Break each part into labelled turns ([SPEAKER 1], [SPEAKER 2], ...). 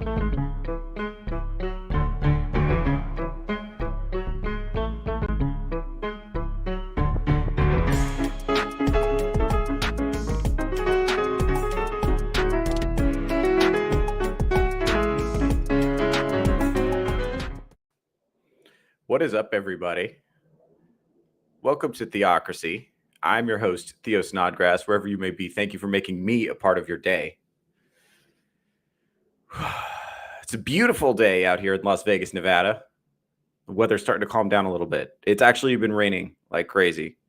[SPEAKER 1] What is up, everybody? Welcome to Theocracy. I'm your host, Theo Snodgrass, wherever you may be. Thank you for making me a part of your day. It's a beautiful day out here in Las Vegas, Nevada. The weather's starting to calm down a little bit. It's actually been raining like crazy.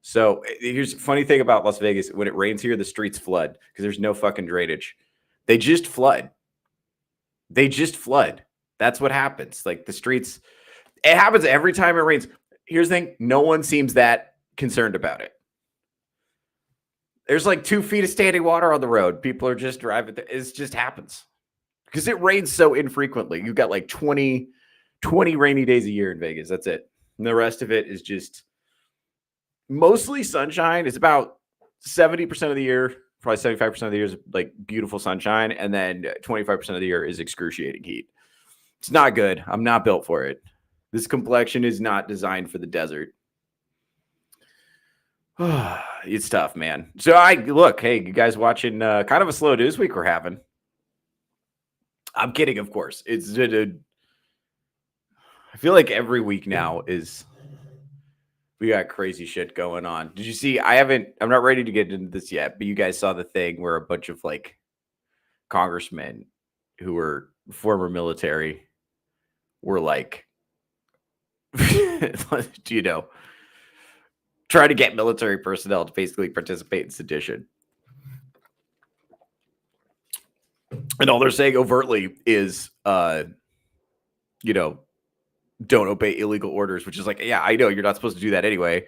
[SPEAKER 1] So here's the funny thing about Las Vegas. When it rains here, the streets flood because there's no fucking drainage. They just flood. That's what happens. Like the streets... It happens every time it rains. Here's the thing. No one seems that concerned about it. There's like 2 feet of standing water on the road. People are just driving. It just happens. Because it rains so infrequently. You've got like 20 rainy days a year in Vegas. That's it. And the rest of it is just mostly sunshine. It's about 70% of the year, probably 75% of the year is like beautiful sunshine. And then 25% of the year is excruciating heat. It's not good. I'm not built for it. This complexion is not designed for the desert. It's tough, man. So hey, you guys watching kind of a slow news week we're having. I'm kidding, of course. I feel like every week now we got crazy shit going on. Did you see? I'm not ready to get into this yet, but you guys saw the thing where a bunch of like congressmen who were former military were like, try to get military personnel to basically participate in sedition. And all they're saying overtly is, don't obey illegal orders, which is like, yeah, I know you're not supposed to do that anyway.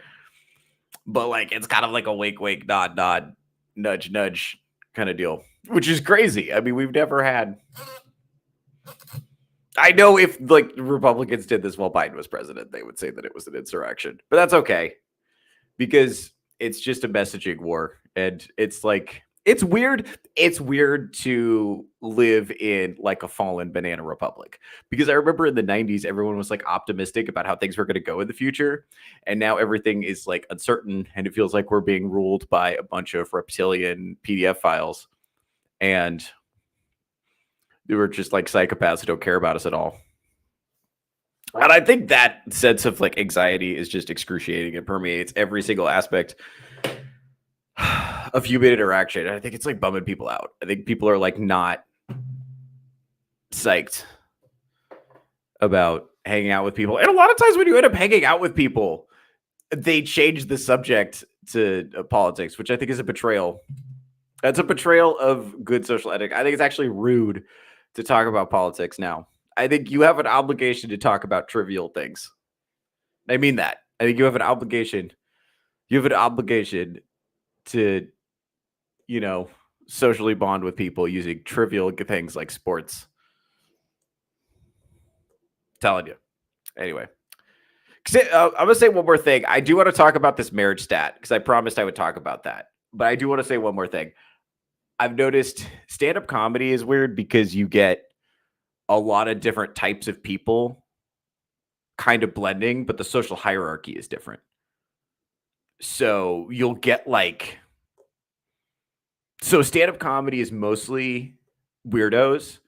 [SPEAKER 1] But like, it's kind of like a wink, wink, nod, nod, nudge, nudge kind of deal, which is crazy. I mean, we've never had... I know if like Republicans did this while Biden was president, they would say that it was an insurrection, but that's okay because it's just a messaging war. And it's like, it's weird. It's weird to live in like a fallen banana republic because I remember in the 90s, everyone was like optimistic about how things were going to go in the future. And now everything is like uncertain. And it feels like we're being ruled by a bunch of reptilian PDF files. And they were just like psychopaths who don't care about us at all. And I think that sense of like anxiety is just excruciating. It permeates every single aspect of human interaction. And I think it's like bumming people out. I think people are like not psyched about hanging out with people. And a lot of times when you end up hanging out with people, they change the subject to politics, which I think is a betrayal. That's a betrayal of good social ethic. I think it's actually rude to talk about politics now. I think you have an obligation to talk about trivial things. I mean that. I think you have an obligation. You have an obligation to, socially bond with people using trivial things like sports. I'm telling you. Anyway. I'm going to say one more thing. I do want to talk about this marriage stat because I promised I would talk about that. But I do want to say one more thing. I've noticed stand-up comedy is weird because you get a lot of different types of people kind of blending, but the social hierarchy is different. So you'll get stand-up comedy is mostly weirdos,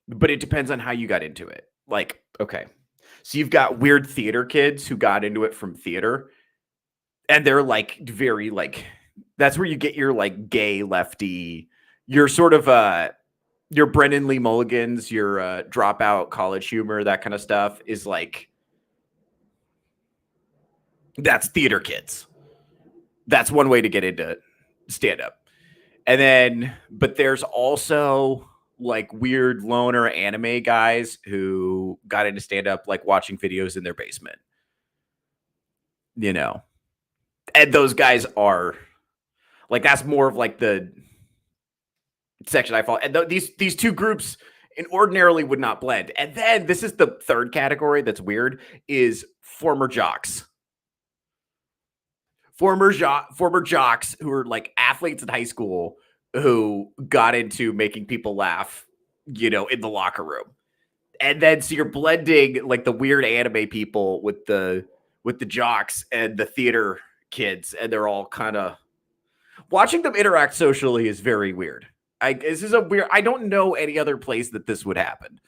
[SPEAKER 1] but it depends on how you got into it. Like, okay, so you've got weird theater kids who got into it from theater, and they're like very like... That's where you get your like gay lefty, your sort of your Brennan Lee Mulligans, your dropout college humor, that kind of stuff is like, that's theater kids. That's one way to get into stand up. And then, but there's also like weird loner anime guys who got into stand up, like watching videos in their basement, and those guys are, like, that's more of like the section I follow. And these two groups ordinarily would not blend. And then this is the third category that's weird, is former jocks. Former jocks who are like athletes in high school who got into making people laugh in the locker room. And then so you're blending like the weird anime people with the jocks and the theater kids, and they're all kind of watching them interact socially is very weird. This is a weird. I don't know any other place that this would happen,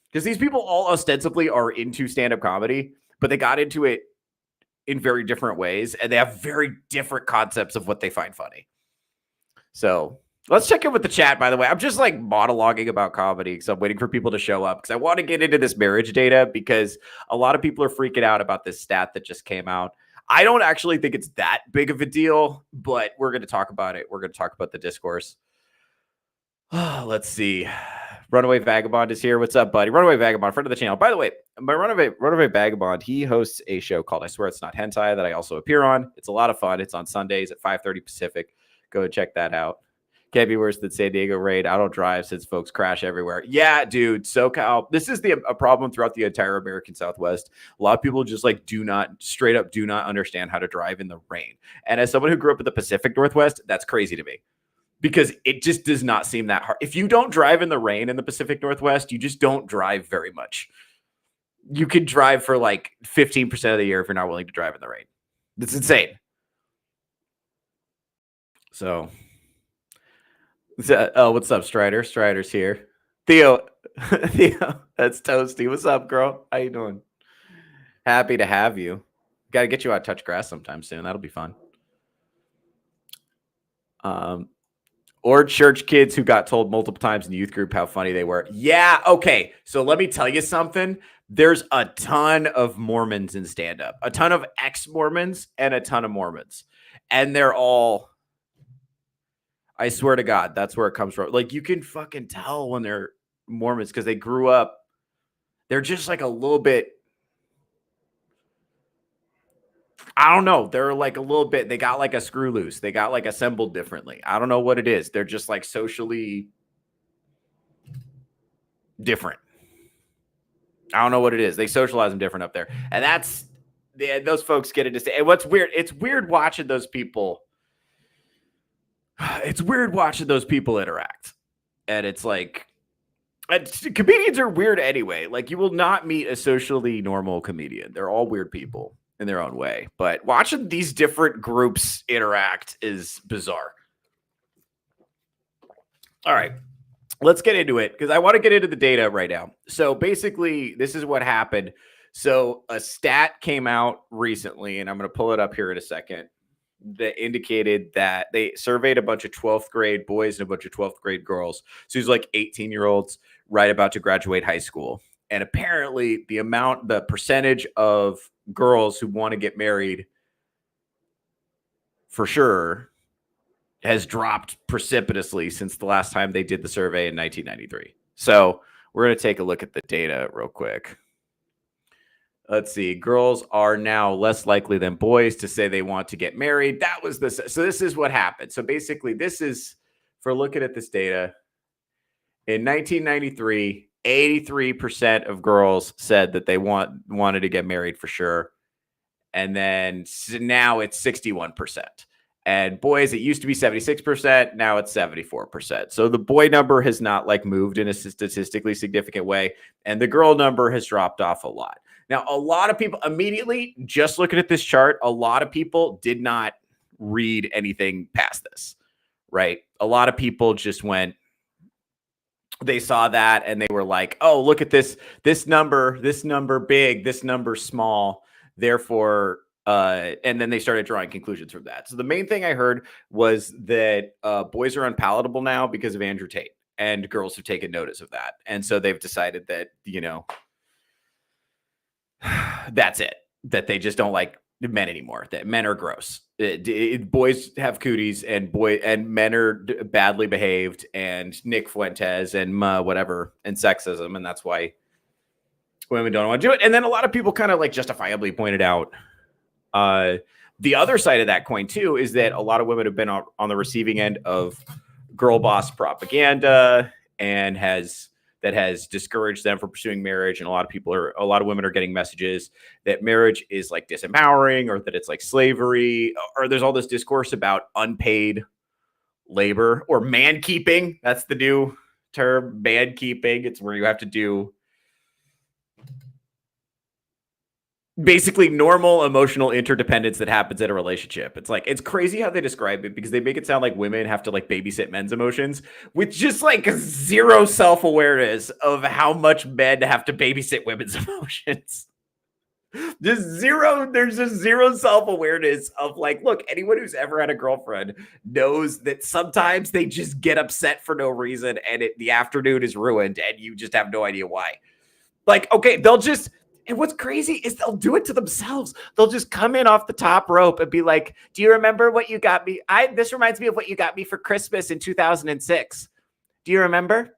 [SPEAKER 1] because these people all ostensibly are into stand-up comedy, but they got into it in very different ways, and they have very different concepts of what they find funny. So let's check in with the chat, by the way. I'm just like monologuing about comedy because I'm waiting for people to show up, because I want to get into this marriage data, because a lot of people are freaking out about this stat that just came out. I don't actually think it's that big of a deal, but we're going to talk about it. We're going to talk about the discourse. Let's see. Runaway Vagabond is here. What's up, buddy? Runaway Vagabond, friend of the channel. By the way, my Runaway Vagabond, he hosts a show called I Swear It's Not Hentai that I also appear on. It's a lot of fun. It's on Sundays at 5:30 Pacific. Go and check that out. Can't be worse than San Diego raid. I don't drive since folks crash everywhere. Yeah, dude. SoCal. This is a problem throughout the entire American Southwest. A lot of people just like straight up do not understand how to drive in the rain. And as someone who grew up in the Pacific Northwest, that's crazy to me, because it just does not seem that hard. If you don't drive in the rain in the Pacific Northwest, you just don't drive very much. You could drive for like 15% of the year if you're not willing to drive in the rain. It's insane. So, what's up, Strider? Strider's here. Theo, that's Toasty. What's up, girl? How you doing? Happy to have you. Got to get you out touch grass sometime soon. That'll be fun. Or church kids who got told multiple times in youth group how funny they were. Yeah, okay. So let me tell you something. There's a ton of Mormons in stand-up. A ton of ex-Mormons and a ton of Mormons. And they're all, I swear to God, that's where it comes from. Like, you can fucking tell when they're Mormons because they grew up. They're just like a little bit, I don't know. They're like a little bit, they got like a screw loose. They got like assembled differently. I don't know what it is. They're just like socially different. I don't know what it is. They socialize them different up there. And that's, those folks get into, and what's weird, it's weird watching those people. It's weird watching those people interact. And it's like, comedians are weird anyway. Like, you will not meet a socially normal comedian. They're all weird people in their own way. But watching these different groups interact is bizarre. All right, let's get into it, because I want to get into the data right now. So basically, this is what happened. So a stat came out recently, and I'm going to pull it up here in a second, that indicated that they surveyed a bunch of 12th grade boys and a bunch of 12th grade girls. So he's like 18-year-olds right about to graduate high school. And apparently the percentage of girls who want to get married for sure has dropped precipitously since the last time they did the survey in 1993. So we're going to take a look at the data real quick. Let's see. Girls are now less likely than boys to say they want to get married. That was so this is what happened. So basically, this is for looking at this data. In 1993, 83% of girls said that they wanted to get married for sure. And then now it's 61%. And boys, it used to be 76%. Now it's 74%. So the boy number has not like moved in a statistically significant way. And the girl number has dropped off a lot. Now, a lot of people immediately, just looking at this chart, a lot of people did not read anything past this, right? A lot of people just went, they saw that and they were like, oh, look at this number big, this number small. Therefore, and then they started drawing conclusions from that. So the main thing I heard was that boys are unpalatable now because of Andrew Tate, and girls have taken notice of that. And so they've decided that, that's it, that they just don't like men anymore, that men are gross. Boys have cooties and men are badly behaved, and Nick Fuentes and whatever, and sexism. And that's why women don't want to do it. And then a lot of people kind of like justifiably pointed out the other side of that coin too, is that a lot of women have been on the receiving end of girl boss propaganda, and that has discouraged them from pursuing marriage. And a lot of women are getting messages that marriage is like disempowering, or that it's like slavery, or there's all this discourse about unpaid labor or man keeping. That's the new term, man keeping. It's where you have to do basically normal emotional interdependence that happens in a relationship. It's like, it's crazy how they describe it because they make it sound like women have to like babysit men's emotions with just like zero self-awareness of how much men have to babysit women's emotions. There's just zero self-awareness of like, look, anyone who's ever had a girlfriend knows that sometimes they just get upset for no reason and the afternoon is ruined and you just have no idea why. Like, okay, and what's crazy is they'll do it to themselves. They'll just come in off the top rope and be like, do you remember what you got me? This reminds me of what you got me for Christmas in 2006. Do you remember?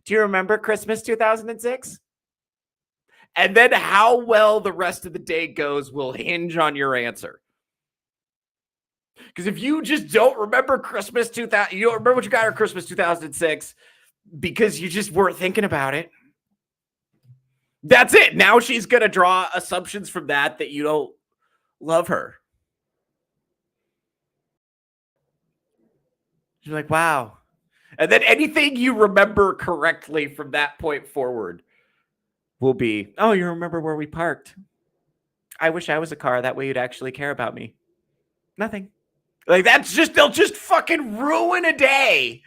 [SPEAKER 1] Do you remember Christmas 2006? And then how well the rest of the day goes will hinge on your answer. Because if you just don't remember Christmas 2000, you don't remember what you got for Christmas 2006 because you just weren't thinking about it. That's it. Now she's going to draw assumptions from that you don't love her. You're like, wow. And then anything you remember correctly from that point forward will be, oh, you remember where we parked. I wish I was a car. That way you'd actually care about me. Nothing. Like, they'll just fucking ruin a day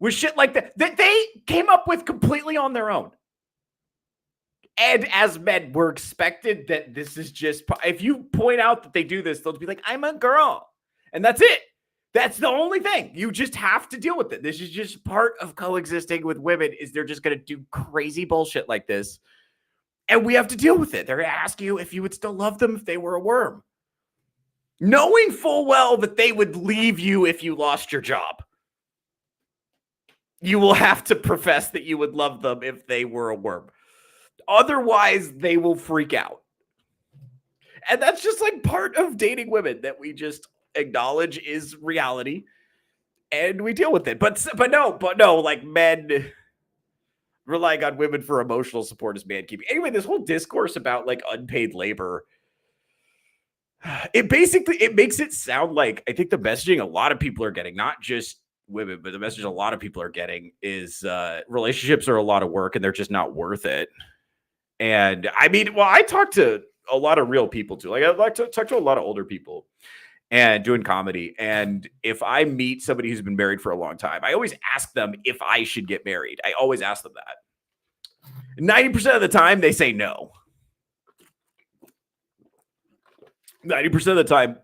[SPEAKER 1] with shit like that they came up with completely on their own. And as men, we're expected that this is just, if you point out that they do this, they'll be like, I'm a girl. And that's it. That's the only thing. You just have to deal with it. This is just part of coexisting with women is they're just going to do crazy bullshit like this. And we have to deal with it. They're going to ask you if you would still love them if they were a worm. Knowing full well that they would leave you if you lost your job. You will have to profess that you would love them if they were a worm. Otherwise, they will freak out. And that's just like part of dating women that we just acknowledge is reality and we deal with it. But no, like men relying on women for emotional support is man keeping. Anyway, this whole discourse about like unpaid labor, it makes it sound like I think the messaging a lot of people are getting, not just women, but the message a lot of people are getting is relationships are a lot of work and they're just not worth it. And I mean, well, I talk to a lot of real people too. Like I like to talk to a lot of older people and doing comedy. And if I meet somebody who's been married for a long time, I always ask them if I should get married. I always ask them that. 90% of the time they say no. 90% of the time,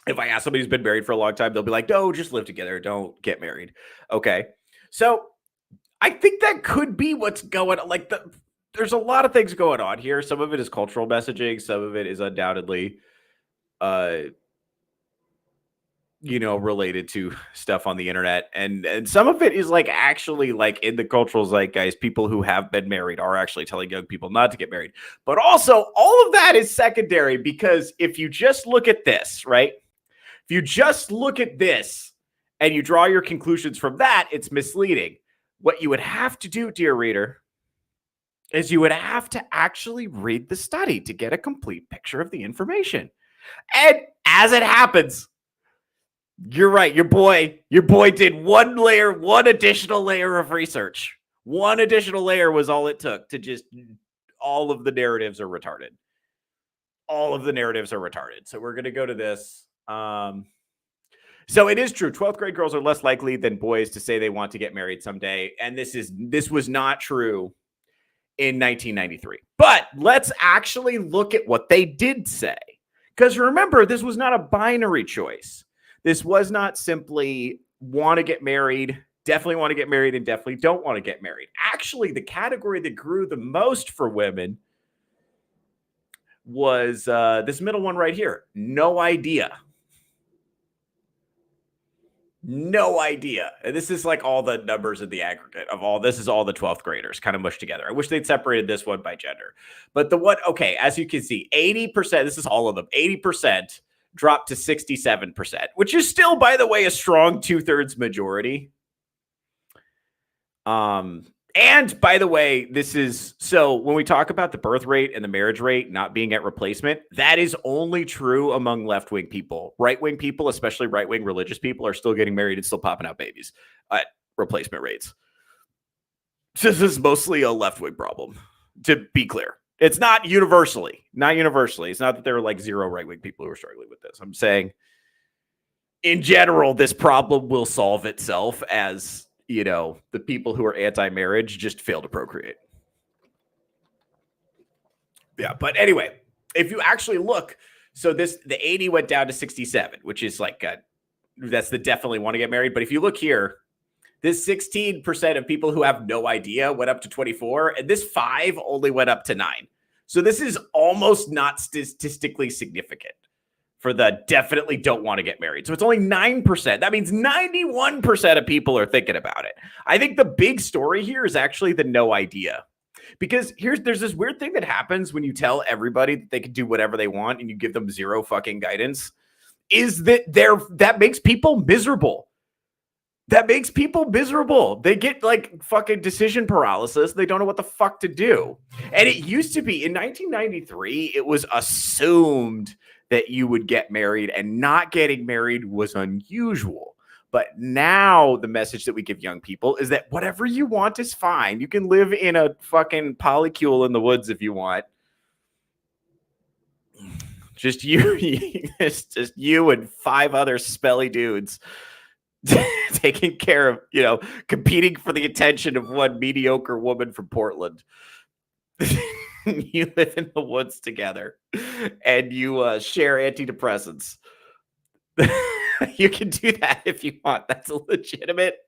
[SPEAKER 1] if I ask somebody who's been married for a long time, they'll be like, no, just live together. Don't get married. Okay. So I think that could be what's going on. Like there's a lot of things going on here. Some of it is cultural messaging. Some of it is undoubtedly, related to stuff on the internet. And some of it is like actually like in the cultural zeitgeist, people who have been married are actually telling young people not to get married. But also all of that is secondary because if you just look at this, right? If you just look at this and you draw your conclusions from that, it's misleading. What you would have to do, dear reader, is you would have to actually read the study to get a complete picture of the information. And as it happens, you're right. Your boy did one additional layer of research. One additional layer was all it took to just, all of the narratives are retarded. All of the narratives are retarded. So we're going to go to this. So it is true. 12th grade girls are less likely than boys to say they want to get married someday. And this was not true in 1993. But let's actually look at what they did say. Because remember, this was not a binary choice. This was not simply want to get married, definitely want to get married, and definitely don't want to get married. Actually, the category that grew the most for women was this middle one right here. No idea. No idea. And this is like all the numbers in the aggregate of all. This is all the 12th graders kind of mushed together. I wish they'd separated this one by gender. But as you can see, 80%, this is all of them, 80% dropped to 67%, which is still, by the way, a strong 2/3 majority. And by the way, this is, so when we talk about the birth rate and the marriage rate not being at replacement, that is only true among left-wing people. Right-wing people, especially right-wing religious people, are still getting married and still popping out babies at replacement rates. This is mostly a left-wing problem, to be clear. It's not universally. It's not that there are like zero right-wing people who are struggling with this. I'm saying in general, this problem will solve itself as, the people who are anti-marriage just fail to procreate. Yeah, but anyway, if you actually look, so the 80 went down to 67, which is like that's the definitely want to get married. But if you look here, this 16% of people who have no idea went up to 24, and this 5 only went up to 9. So this is almost not statistically significant for the definitely don't want to get married. So it's only 9%. That means 91% of people are thinking about it. I think the big story here is actually the no idea. Because there's this weird thing that happens when you tell everybody that they can do whatever they want and you give them zero fucking guidance, is that that makes people miserable. That makes people miserable. They get like fucking decision paralysis. They don't know what the fuck to do. And it used to be in 1993, it was assumed that you would get married, and not getting married was unusual. But now the message that we give young people is that whatever you want is fine. You can live in a fucking polycule in the woods if you want. Just you and 5 other smelly dudes taking care of, competing for the attention of one mediocre woman from Portland. You live in the woods together and you share antidepressants. You can do that if you want. That's legitimate.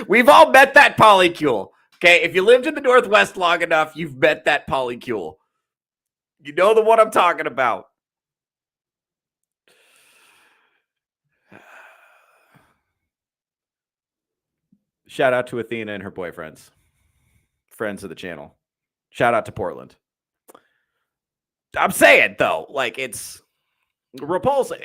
[SPEAKER 1] We've all met that polycule. Okay, if you lived in the Northwest long enough, you've met that polycule. You know the one I'm talking about. Shout out to Athena and her boyfriends. Friends of the channel. Shout out to Portland. I'm saying, though, like, it's repulsive.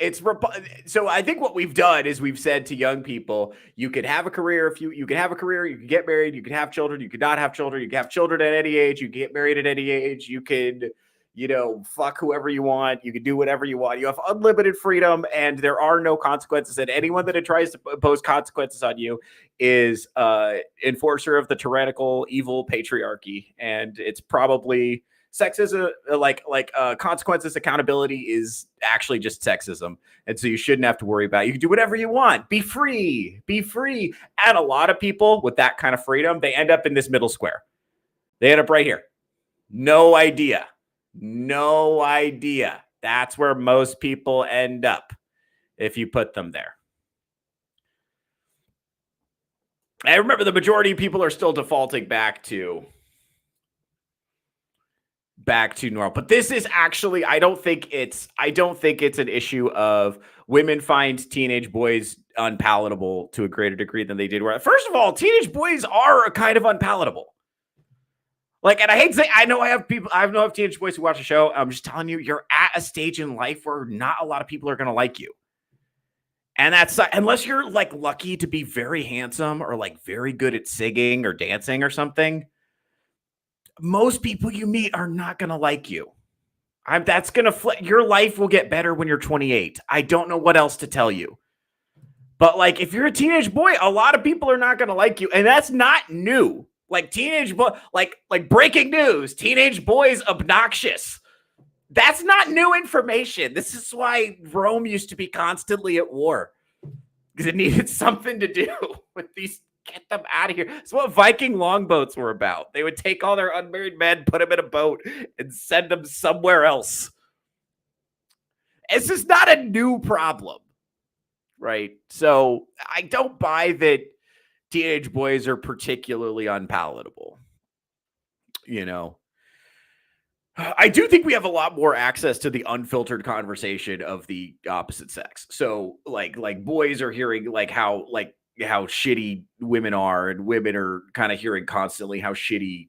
[SPEAKER 1] So I think what we've done is we've said to young people, you can have a career you can have a career, you can get married, you can have children, you can not have children, you can have children at any age, you can get married at any age, you can, fuck whoever you want, you can do whatever you want. You have unlimited freedom and there are no consequences, and anyone that tries to impose consequences on you is enforcer of the tyrannical, evil patriarchy. And it's probably sexism, consequences, accountability is actually just sexism. And so you shouldn't have to worry about it. You can do whatever you want. Be free. And a lot of people with that kind of freedom, they end up in this middle square. They end up right here. No idea. That's where most people end up if you put them there. I remember the majority of people are still defaulting back to normal. But this is actually, I don't think it's an issue of women find teenage boys unpalatable to a greater degree than they did. First of all, teenage boys are kind of unpalatable. Like, and I hate to say, I know I have teenage boys who watch the show. I'm just telling you, you're at a stage in life where not a lot of people are going to like you. And that's unless you're like lucky to be very handsome or like very good at singing or dancing or something. Most people you meet are not going to like you. That's going to your life will get better when you're 28. I don't know what else to tell you. But like, if you're a teenage boy, a lot of people are not going to like you. And that's not new. Like teenage boy, like breaking news, teenage boys obnoxious. That's not new information. This is why Rome used to be constantly at war, because it needed something to do with these. Get them out of here. That's what Viking longboats were about. They would take all their unmarried men, put them in a boat, and send them somewhere else. This is not a new problem, right? So I don't buy that teenage boys are particularly unpalatable. I do think we have a lot more access to the unfiltered conversation of the opposite sex. So like boys are hearing like how shitty women are, and women are kind of hearing constantly how shitty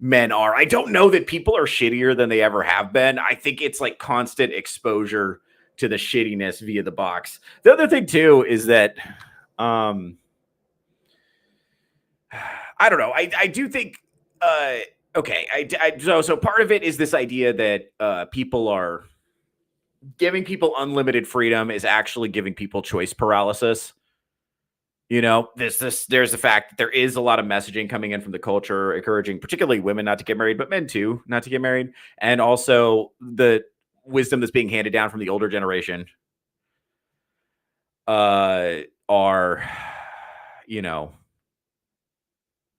[SPEAKER 1] men are. I don't know that people are shittier than they ever have been. I think it's like constant exposure to the shittiness via the box. The other thing too is that I don't know. I do think, so part of it is this idea that people are giving people unlimited freedom is actually giving people choice paralysis. You know, there's the fact that there is a lot of messaging coming in from the culture, encouraging particularly women not to get married, but men too, not to get married. And also the wisdom that's being handed down from the older generation are, you know,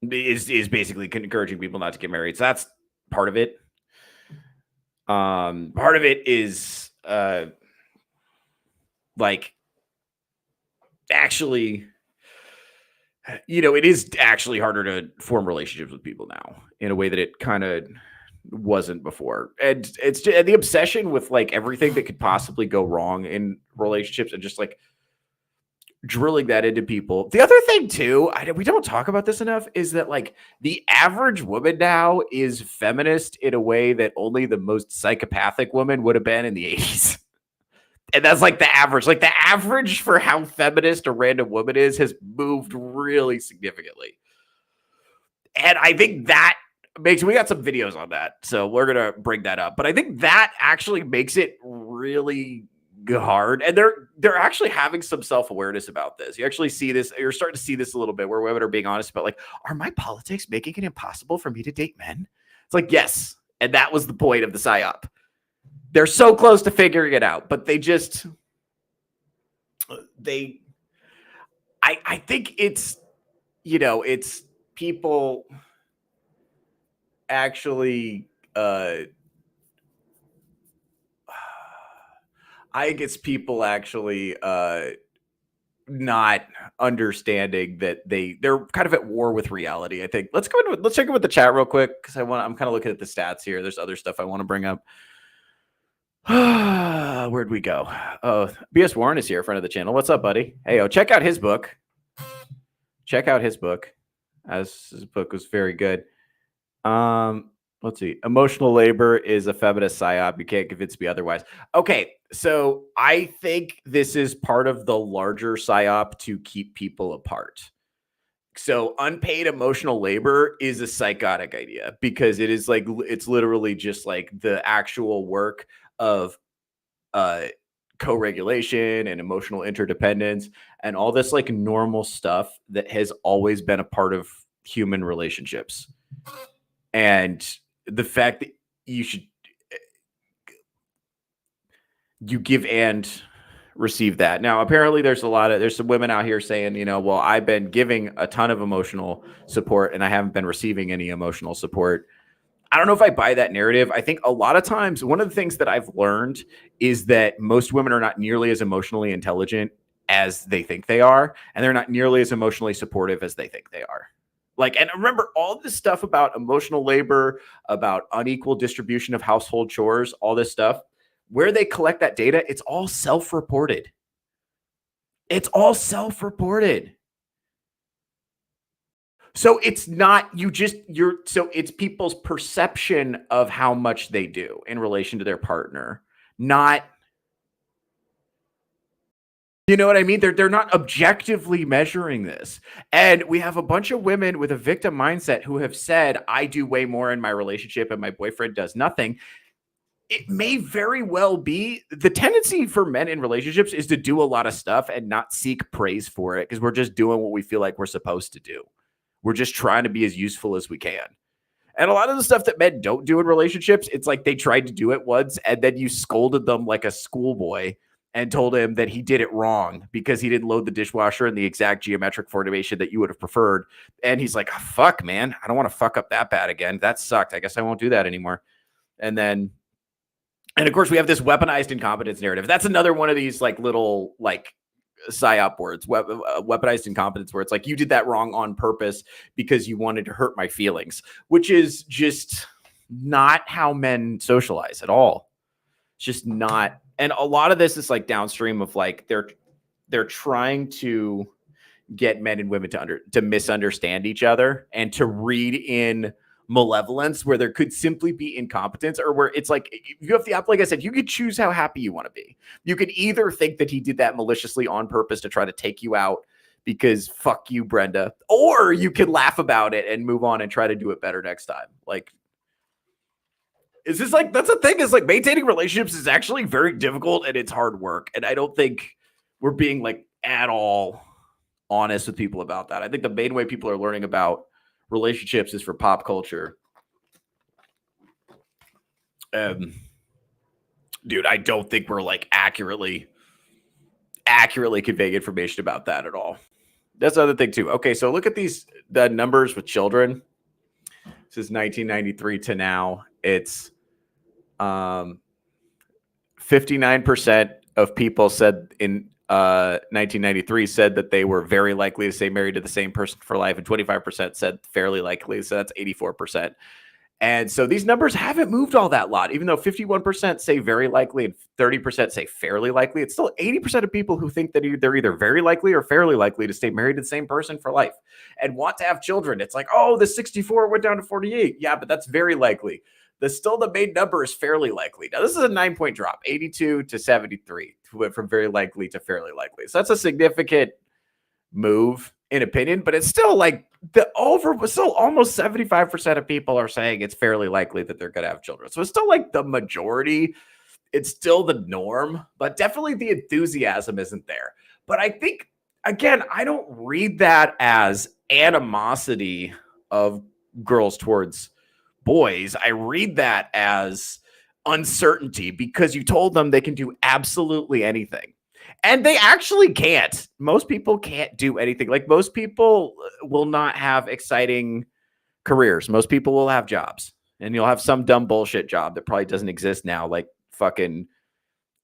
[SPEAKER 1] is basically encouraging people not to get married. So that's part of it. Part of it is like actually, you know, it is actually harder to form relationships with people now in a way that it kind of wasn't before. And it's the obsession with like everything that could possibly go wrong in relationships and just like drilling that into people. The other thing too, we don't talk about this enough, is that like the average woman now is feminist in a way that only the most psychopathic woman would have been in the 80s. And that's like the average. Like the average for how feminist a random woman is has moved really significantly. And I think that we got some videos on that. So we're going to bring that up. But I think that actually makes it really hard. And they're actually having some self-awareness about this. You actually see this. You're starting to see this a little bit where women are being honest about like, are my politics making it impossible for me to date men? It's like, yes. And that was the point of the PSYOP. They're so close to figuring it out, but I think it's, you know, it's people actually, I think it's people actually not understanding that they're kind of at war with reality. I think let's check in with the chat real quick because I'm kind of looking at the stats here. There's other stuff I want to bring up. Where'd we go? Oh, BS Warren is here, friend of the channel. What's up, buddy? Hey, check out his book. As his book was very good. Let's see. Emotional labor is a feminist psyop. You can't convince me otherwise. Okay, so I think this is part of the larger psyop to keep people apart. So unpaid emotional labor is a psychotic idea because it is like, it's literally just like the actual work of co-regulation and emotional interdependence and all this like normal stuff that has always been a part of human relationships. And the fact that you give and receive that. Now, apparently there's some women out here saying, you know, well, I've been giving a ton of emotional support and I haven't been receiving any emotional support. I don't know if I buy that narrative. I think a lot of times one of the things that I've learned is that most women are not nearly as emotionally intelligent as they think they are, and they're not nearly as emotionally supportive as they think they are. Like, and remember all this stuff about emotional labor, about unequal distribution of household chores, all this stuff, where they collect that data, it's all self-reported. It's all self-reported. So it's not so it's people's perception of how much they do in relation to their partner, not, you know what I mean? They're not objectively measuring this. And we have a bunch of women with a victim mindset who have said, I do way more in my relationship and my boyfriend does nothing. It may very well be the tendency for men in relationships is to do a lot of stuff and not seek praise for it because we're just doing what we feel like we're supposed to do. We're just trying to be as useful as we can. And a lot of the stuff that men don't do in relationships, it's like they tried to do it once and then you scolded them like a schoolboy and told him that he did it wrong because he didn't load the dishwasher in the exact geometric formation that you would have preferred. And he's like, oh, fuck, man, I don't want to fuck up that bad again. That sucked. I guess I won't do that anymore. And of course, we have this weaponized incompetence narrative. That's another one of these like little like psyop words, weaponized incompetence, where it's like you did that wrong on purpose because you wanted to hurt my feelings, which is just not how men socialize at all. It's just not. And a lot of this is like downstream of like they're trying to get men and women to misunderstand each other and to read in malevolence where there could simply be incompetence, or where it's like you have the like I said, you could choose how happy you want to be. You could either think that he did that maliciously on purpose to try to take you out because fuck you, Brenda, or you could laugh about it and move on and try to do it better next time. Like, is this like, that's the thing, is like maintaining relationships is actually very difficult and it's hard work. And I don't think we're being like at all honest with people about that. I think the main way people are learning about relationships is for pop culture. Dude, I don't think we're like accurately conveying information about that at all. That's the other thing too. Okay, so look at the numbers with children. This is 1993 to now. It's 59% of people said in 1993 said that they were very likely to stay married to the same person for life, and 25% said fairly likely. So that's 84%. And so these numbers haven't moved all that lot, even though 51% say very likely and 30% say fairly likely. It's still 80% of people who think that they're either very likely or fairly likely to stay married to the same person for life and want to have children. It's like, oh, the 64 went down to 48. Yeah, but that's very likely. The main number is fairly likely. Now, this is a 9-point drop, 82 to 73, went from very likely to fairly likely. So that's a significant move in opinion, but it's still like still almost 75% of people are saying it's fairly likely that they're going to have children. So it's still like the majority. It's still the norm, but definitely the enthusiasm isn't there. But I think, again, I don't read that as animosity of girls towards boys. I read that as uncertainty because you told them they can do absolutely anything. And they actually can't. Most people can't do anything. Like, most people will not have exciting careers. Most people will have jobs. And you'll have some dumb bullshit job that probably doesn't exist now, like fucking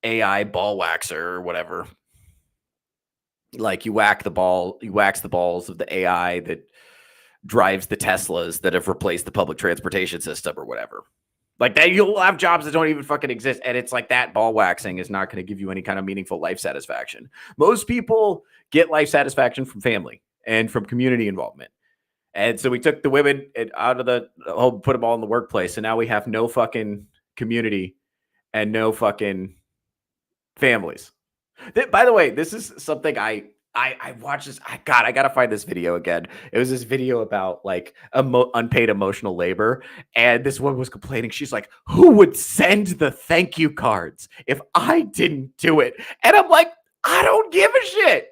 [SPEAKER 1] AI ball waxer or whatever. Like, you wax the balls of the AI that drives the Teslas that have replaced the public transportation system or whatever. Like, that, you'll have jobs that don't even fucking exist. And it's like, that ball waxing is not going to give you any kind of meaningful life satisfaction. Most people get life satisfaction from family and from community involvement. And so we took the women out of the home, put them all in the workplace. And now we have no fucking community and no fucking families. By the way, this is something I watched this. I got to find this video again. It was this video about like unpaid emotional labor. And this woman was complaining. She's like, who would send the thank you cards if I didn't do it? And I'm like, I don't give a shit.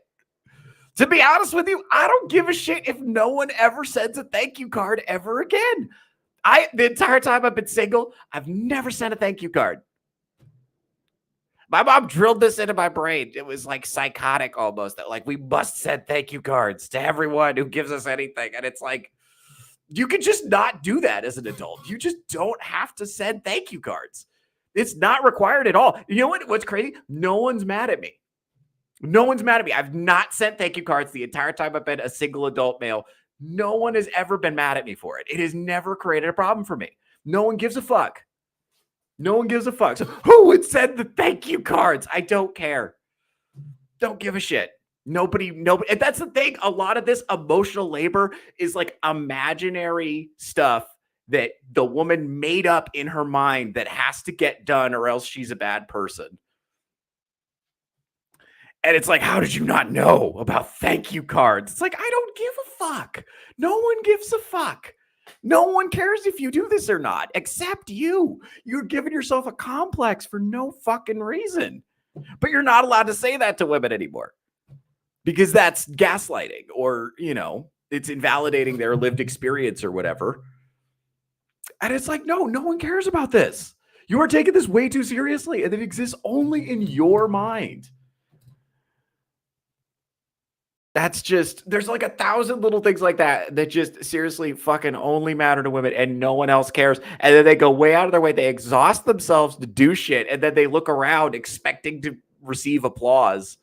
[SPEAKER 1] To be honest with you, I don't give a shit if no one ever sends a thank you card ever again. The entire time I've been single, I've never sent a thank you card. My mom drilled this into my brain. It was like psychotic almost, that like, we must send thank you cards to everyone who gives us anything. And it's like, you can just not do that as an adult. You just don't have to send thank you cards. It's not required at all. You know what's crazy? No one's mad at me. No one's mad at me. I've not sent thank you cards the entire time I've been a single adult male. No one has ever been mad at me for it. It has never created a problem for me. No one gives a fuck. No one gives a fuck. So who would send the thank you cards? I don't care. Don't give a shit. Nobody. And that's the thing. A lot of this emotional labor is like imaginary stuff that the woman made up in her mind that has to get done or else she's a bad person. And it's like, how did you not know about thank you cards? It's like, I don't give a fuck. No one gives a fuck. No one cares if you do this or not, except you. You're giving yourself a complex for no fucking reason. But you're not allowed to say that to women anymore because that's gaslighting, or, you know, it's invalidating their lived experience or whatever. And it's like, no one cares about this. You are taking this way too seriously, and it exists only in your mind. That's just, there's like 1,000 little things like that just seriously fucking only matter to women, and no one else cares. And then they go way out of their way. They exhaust themselves to do shit. And then they look around expecting to receive applause,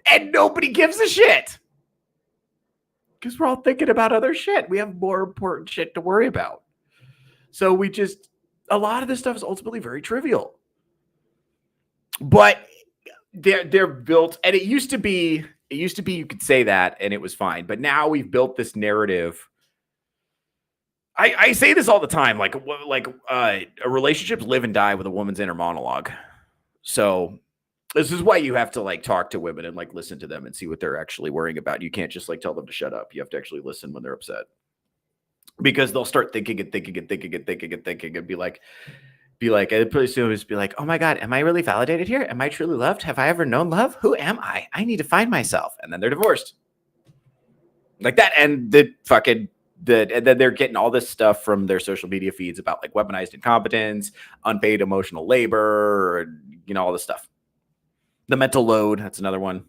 [SPEAKER 1] and nobody gives a shit because we're all thinking about other shit. We have more important shit to worry about. So a lot of this stuff is ultimately very trivial, but they're built, and it used to be you could say that and it was fine. But now we've built this narrative. I say this all the time, like relationships live and die with a woman's inner monologue. So this is why you have to like talk to women and like listen to them and see what they're actually worrying about. You can't just like tell them to shut up. You have to actually listen when they're upset, because they'll start thinking and be like, and pretty soon just be like, oh my God, am I really validated here? Am I truly loved? Have I ever known love? Who am I? I need to find myself. And then they're divorced. like that. And the fucking and then they're getting all this stuff from their social media feeds about like weaponized incompetence, unpaid emotional labor, you know, all this stuff. The mental load, that's another one,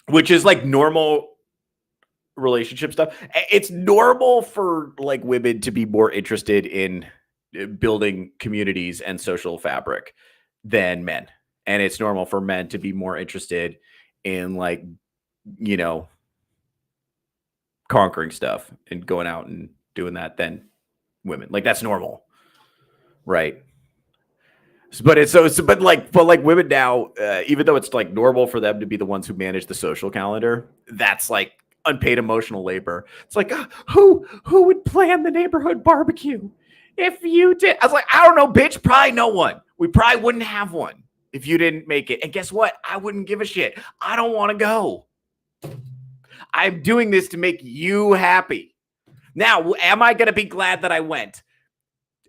[SPEAKER 1] which is like normal relationship stuff. It's normal for like women to be more interested in building communities and social fabric than men. And it's normal for men to be more interested in like, you know, conquering stuff and going out and doing that than women. Like that's normal. Right. But it's but like women now, even though it's like normal for them to be the ones who manage the social calendar, that's like unpaid emotional labor. It's like who would plan the neighborhood barbecue if you did? I was like, I don't know, bitch. Probably no one. We probably wouldn't have one if you didn't make it. And guess what? I wouldn't give a shit. I don't want to go. I'm doing this to make you happy. Now, am I going to be glad that I went?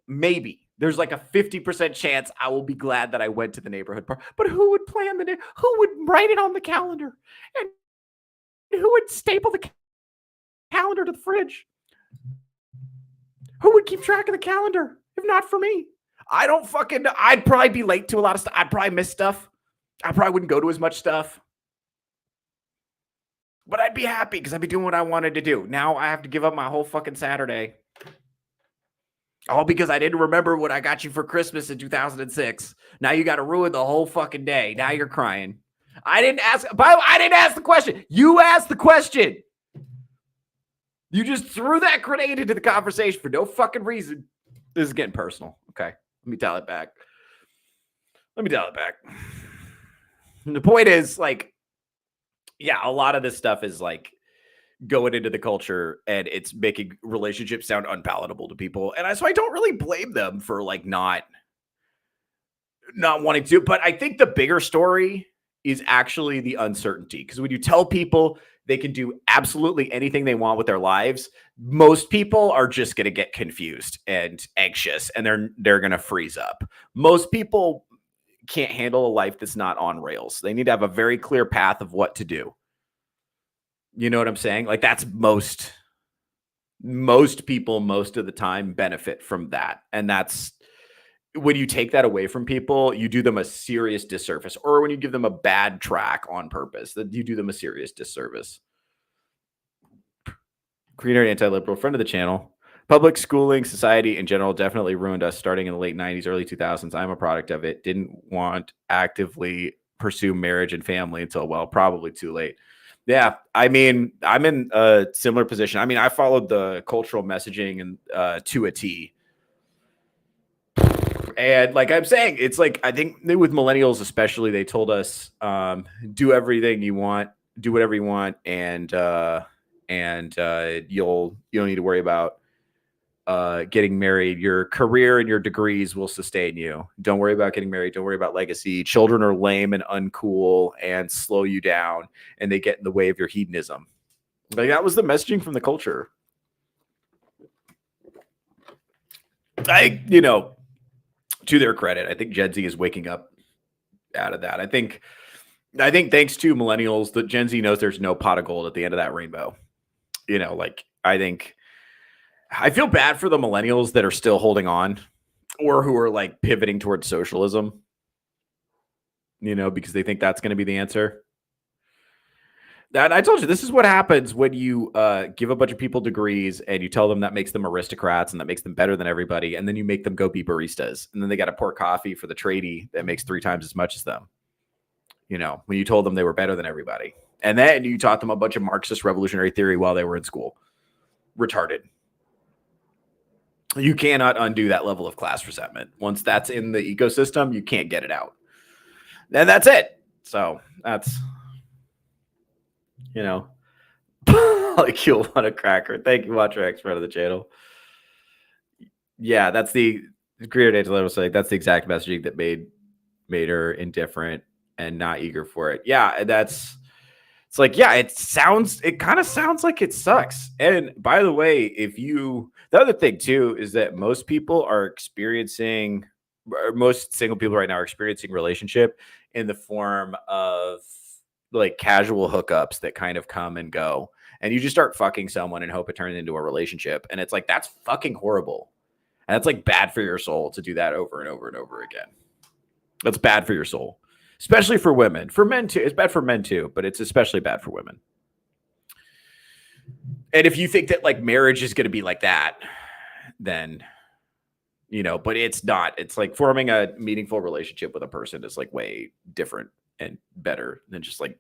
[SPEAKER 1] Maybe. There's like a 50% chance I will be glad that I went to the neighborhood park. But who would plan who would write it on the calendar? And who would staple the calendar to the fridge? Who would keep track of the calendar if not for me? I don't fucking know. I'd probably be late to a lot of stuff. I'd probably miss stuff. I probably wouldn't go to as much stuff. But I'd be happy because I'd be doing what I wanted to do. Now I have to give up my whole fucking Saturday. All because I didn't remember what I got you for Christmas in 2006. Now you got to ruin the whole fucking day. Now you're crying. I didn't ask the question. You asked the question. You just threw that grenade into the conversation for no fucking reason. This is getting personal. Okay. Let me dial it back. And the point is, like, yeah, a lot of this stuff is like going into the culture and it's making relationships sound unpalatable to people. And so I don't really blame them for like not wanting to, but I think the bigger story is actually the uncertainty. Because when you tell people they can do absolutely anything they want with their lives, most people are just going to get confused and anxious and they're going to freeze up. Most people can't handle a life that's not on rails. They need to have a very clear path of what to do. You know what I'm saying? Like that's most people most of the time benefit from that. And that's when you take that away from people, you do them a serious disservice. Or when you give them a bad track on purpose, that you do them a serious disservice. Creator anti-liberal, friend of the channel. Public schooling society in general definitely ruined us starting in the late 90s, early 2000s. I'm a product of it. Didn't want actively pursue marriage and family until, well, probably too late. Yeah, I mean, I'm in a similar position. I mean, I followed the cultural messaging and to a T. And like I'm saying, it's like I think with millennials especially, they told us do everything you want, do whatever you want, and you don't need to worry about getting married. Your career and your degrees will sustain you. Don't worry about getting married. Don't worry about legacy. Children are lame and uncool and slow you down, and they get in the way of your hedonism. Like that was the messaging from the culture. To their credit, I think Gen Z is waking up out of that. I think thanks to millennials, that Gen Z knows there's no pot of gold at the end of that rainbow. You know, like I feel bad for the millennials that are still holding on or who are like pivoting towards socialism, you know, because they think that's going to be the answer. And I told you, this is what happens when you give a bunch of people degrees and you tell them that makes them aristocrats and that makes them better than everybody. And then you make them go be baristas. And then they got to pour coffee for the tradie that makes 3 times as much as them. You know, when you told them they were better than everybody. And then you taught them a bunch of Marxist revolutionary theory while they were in school. Retarded. You cannot undo that level of class resentment. Once that's in the ecosystem, you can't get it out. And that's it. So that's, you know, like you'll want a cracker. Thank you, Watcher X, friend of the channel. Yeah, that's the career data level saying that's the exact messaging that made her indifferent and not eager for it. Yeah, it's like, yeah, it kind of sounds like it sucks. And by the way, the other thing too is that most single people right now are experiencing relationship in the form of like casual hookups that kind of come and go, and you just start fucking someone and hope it turns into a relationship. And it's like, that's fucking horrible. And it's like bad for your soul to do that over and over and over again. That's bad for your soul, especially for women. For men too. It's bad for men too, but it's especially bad for women. And if you think that like marriage is going to be like that, then, you know, but it's not. It's like forming a meaningful relationship with a person is like way different and better than just like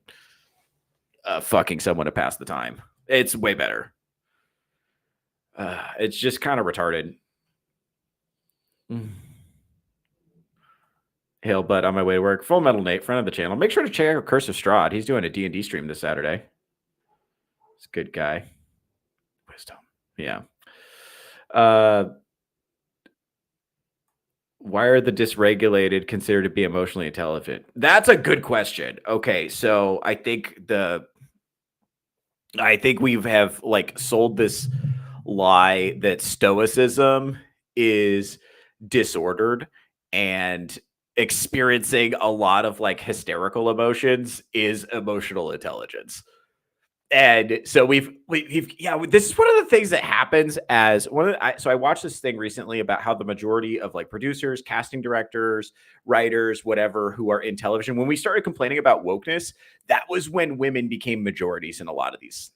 [SPEAKER 1] fucking someone to pass the time. It's way better. It's just kind of retarded. Hail, bud, on my way to work. Full Metal Nate, friend of the channel. Make sure to check out Curse of Strahd. He's doing a D&D stream this Saturday. He's a good guy. Wisdom. Yeah. Why are the dysregulated considered to be emotionally intelligent? That's a good question. Okay, so I think we have like sold this lie that stoicism is disordered and experiencing a lot of like hysterical emotions is emotional intelligence. And so we've this is one of the things that happens as so I watched this thing recently about how the majority of like producers, casting directors, writers, whatever, who are in television, when we started complaining about wokeness, that was when women became majorities in a lot of these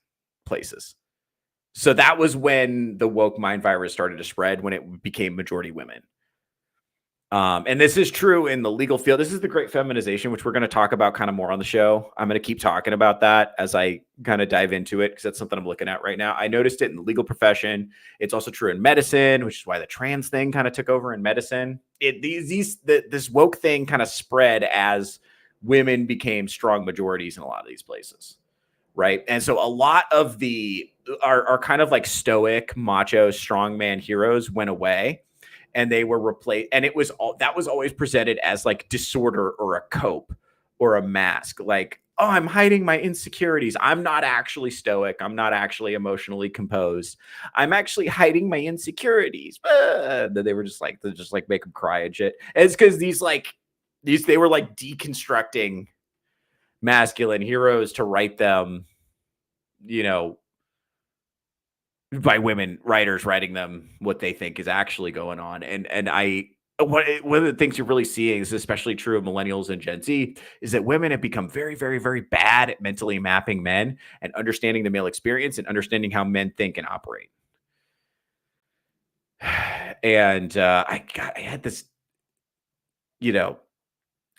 [SPEAKER 1] places. So that was when the woke mind virus started to spread, when it became majority women. And this is true in the legal field. This is the great feminization, which we're going to talk about kind of more on the show. I'm going to keep talking about that as I kind of dive into it, because that's something I'm looking at right now. I noticed it in the legal profession. It's also true in medicine, which is why the trans thing kind of took over in medicine. This woke thing kind of spread as women became strong majorities in a lot of these places, right? And so a lot of our kind of like stoic, macho, strongman heroes went away. And they were replaced, and that was always presented as like disorder or a cope or a mask. Like, oh, I'm hiding my insecurities. I'm not actually stoic. I'm not actually emotionally composed. I'm actually hiding my insecurities. They were just like, make them cry and shit. And it's because they were like deconstructing masculine heroes to write them, you know, by women writers writing them what they think is actually going on. And one of the things you're really seeing is especially true of millennials and Gen Z is that women have become very, very, very bad at mentally mapping men and understanding the male experience and understanding how men think and operate. And I had this, you know,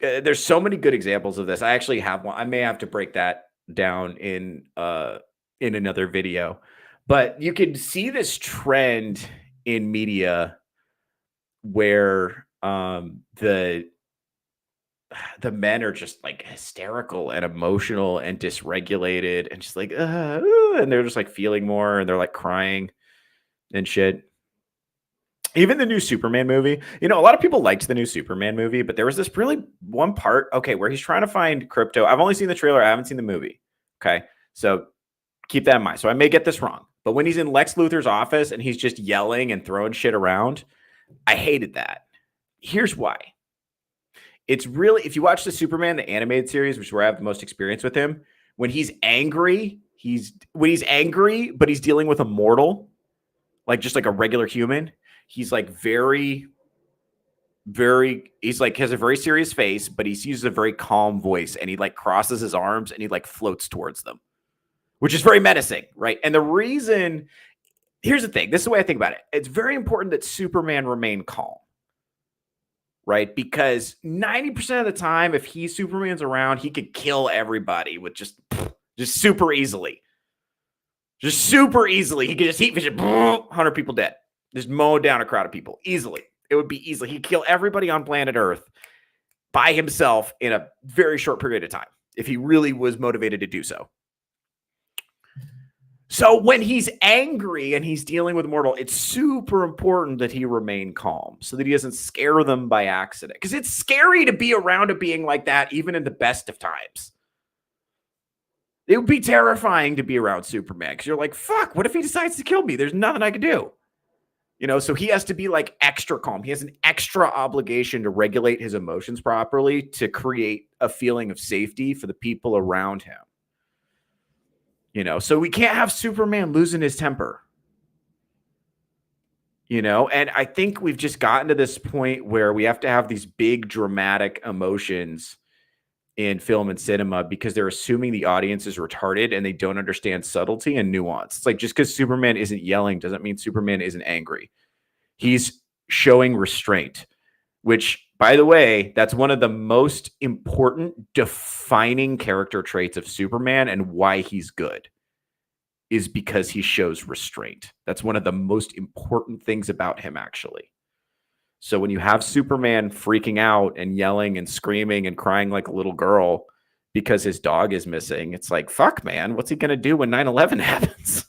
[SPEAKER 1] there's so many good examples of this. I actually have one. I may have to break that down in another video. But you can see this trend in media where the men are just like hysterical and emotional and dysregulated and just like, and they're just like feeling more and they're like crying and shit. Even the new Superman movie, you know, a lot of people liked the new Superman movie, but there was this really one part, where he's trying to find crypto. I've only seen the trailer. I haven't seen the movie. Okay. So keep that in mind. So I may get this wrong. But when he's in Lex Luthor's office and he's just yelling and throwing shit around, I hated that. Here's why. It's really, if you watch the Superman, the animated series, which is where I have the most experience with him, when he's angry, but he's dealing with a mortal, like just like a regular human, he's like he's like has a very serious face, but he uses a very calm voice and he like crosses his arms and he like floats towards them, which is very menacing, right? And the reason, here's the thing. This is the way I think about it. It's very important that Superman remain calm, right? Because 90% of the time, if Superman's around, he could kill everybody with just super easily. Just super easily. He could just heat vision, 100 people dead. Just mow down a crowd of people easily. It would be easily. He'd kill everybody on planet Earth by himself in a very short period of time if he really was motivated to do so. So when he's angry and he's dealing with mortal, it's super important that he remain calm so that he doesn't scare them by accident. Because it's scary to be around a being like that, even in the best of times. It would be terrifying to be around Superman because you're like, fuck, what if he decides to kill me? There's nothing I can do. So he has to be like extra calm. He has an extra obligation to regulate his emotions properly to create a feeling of safety for the people around him. So we can't have Superman losing his temper. And I think we've just gotten to this point where we have to have these big dramatic emotions in film and cinema because they're assuming the audience is retarded and they don't understand subtlety and nuance. It's like just because Superman isn't yelling doesn't mean Superman isn't angry. He's showing restraint, which, by the way, that's one of the most important defining character traits of Superman and why he's good is because he shows restraint. That's one of the most important things about him, actually. So when you have Superman freaking out and yelling and screaming and crying like a little girl because his dog is missing, it's like, fuck, man, what's he going to do when 9/11 happens?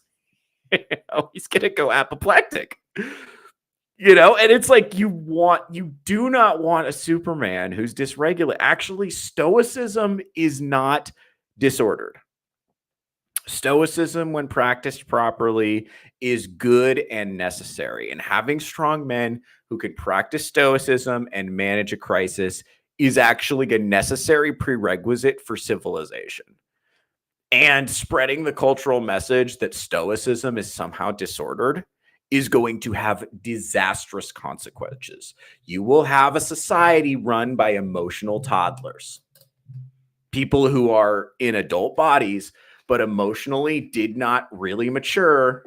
[SPEAKER 1] He's going to go apoplectic. And it's like you do not want a Superman who's dysregulated. Actually, stoicism is not disordered. Stoicism, when practiced properly, is good and necessary. And having strong men who can practice stoicism and manage a crisis is actually a necessary prerequisite for civilization. And spreading the cultural message that stoicism is somehow disordered is going to have disastrous consequences. You will have a society run by emotional toddlers, people who are in adult bodies, but emotionally did not really mature,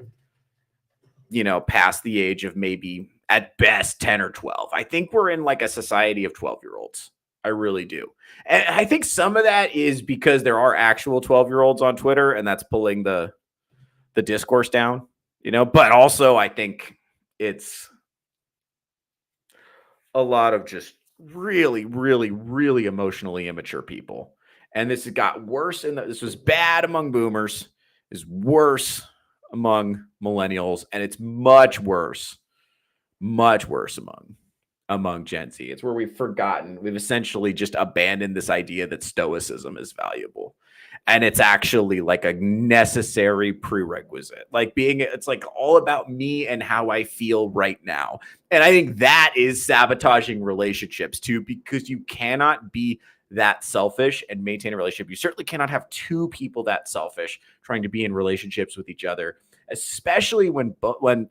[SPEAKER 1] past the age of maybe at best 10 or 12. I think we're in like a society of 12-year-olds. I really do. And I think some of that is because there are actual 12-year-olds on Twitter, and that's pulling the discourse down, but also I think it's a lot of just really, really, really emotionally immature people. And this got worse. This was bad among boomers, is worse among millennials, and it's much worse among Gen Z. It's where we've essentially just abandoned this idea that stoicism is valuable. And it's actually like a necessary prerequisite. It's like all about me and how I feel right now. And I think that is sabotaging relationships too, because you cannot be that selfish and maintain a relationship. You certainly cannot have two people that selfish trying to be in relationships with each other, especially when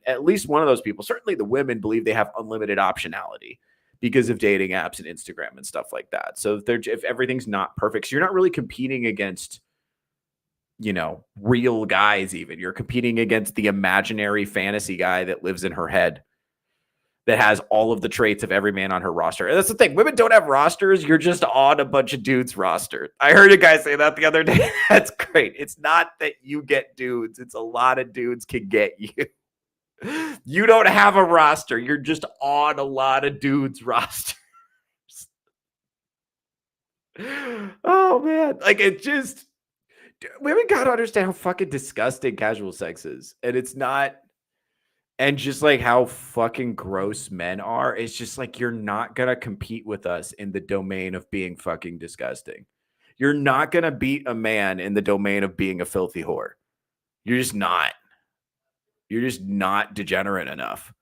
[SPEAKER 1] at least one of those people, certainly the women, believe they have unlimited optionality because of dating apps and Instagram and stuff like that. So if everything's not perfect, so you're not really competing against, real guys even. You're competing against the imaginary fantasy guy that lives in her head that has all of the traits of every man on her roster. And that's the thing. Women don't have rosters. You're just on a bunch of dudes roster. I heard a guy say that the other day. That's great. It's not that you get dudes. It's a lot of dudes can get you. You don't have a roster. You're just on a lot of dudes rosters. Oh, man. Women got to understand how fucking disgusting casual sex is. And it's not. And just like how fucking gross men are, it's just like you're not going to compete with us in the domain of being fucking disgusting. You're not going to beat a man in the domain of being a filthy whore. You're just not. You're just not degenerate enough.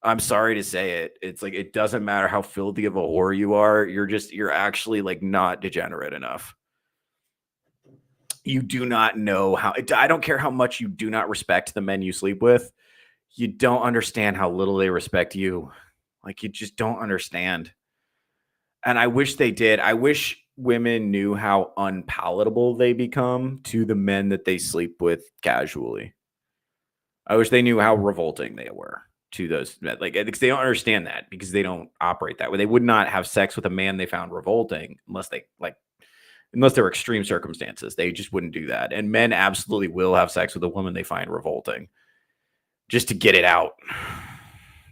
[SPEAKER 1] I'm sorry to say it. It's like it doesn't matter how filthy of a whore you are. You're actually like not degenerate enough. You do not know how. I don't care how much you do not respect the men you sleep with. You don't understand how little they respect you. Like, you just don't understand. And I wish they did. I wish women knew how unpalatable they become to the men that they sleep with casually. I wish they knew how revolting they were to those men. Like, they don't understand that because they don't operate that way. They would not have sex with a man they found revolting unless there were extreme circumstances. They just wouldn't do that. And men absolutely will have sex with a woman they find revolting, just to get it out.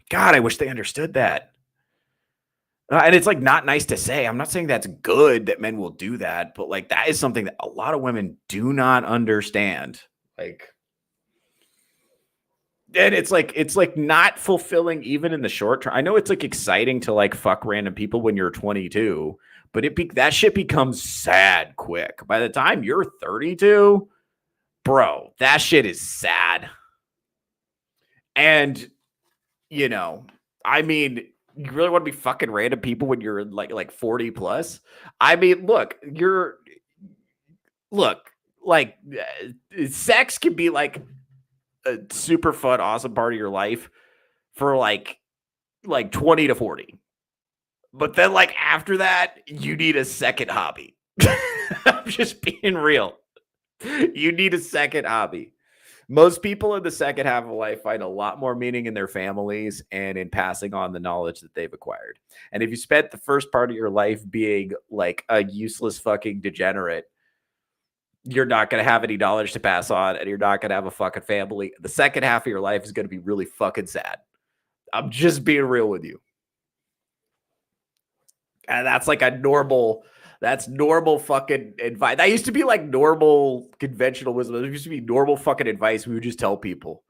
[SPEAKER 1] God, I wish they understood that. And it's like not nice to say. I'm not saying that's good that men will do that, but like that is something that a lot of women do not understand. And it's like not fulfilling even in the short term. I know it's like exciting to like fuck random people when you're 22, but that shit becomes sad quick. By the time you're 32, bro, that shit is sad. And, you know, I mean, you really want to be fucking random people when you're like 40 plus? I mean, look, like sex can be like a super fun, awesome part of your life for like 20 to 40. But then like after that, you need a second hobby. I'm just being real. You need a second hobby. Most people in the second half of life find a lot more meaning in their families and in passing on the knowledge that they've acquired. And if you spent the first part of your life being like a useless fucking degenerate, you're not going to have any knowledge to pass on and you're not going to have a fucking family. The second half of your life is going to be really fucking sad. I'm just being real with you. And that's like that's normal fucking advice. That used to be like normal conventional wisdom. It used to be normal fucking advice we would just tell people.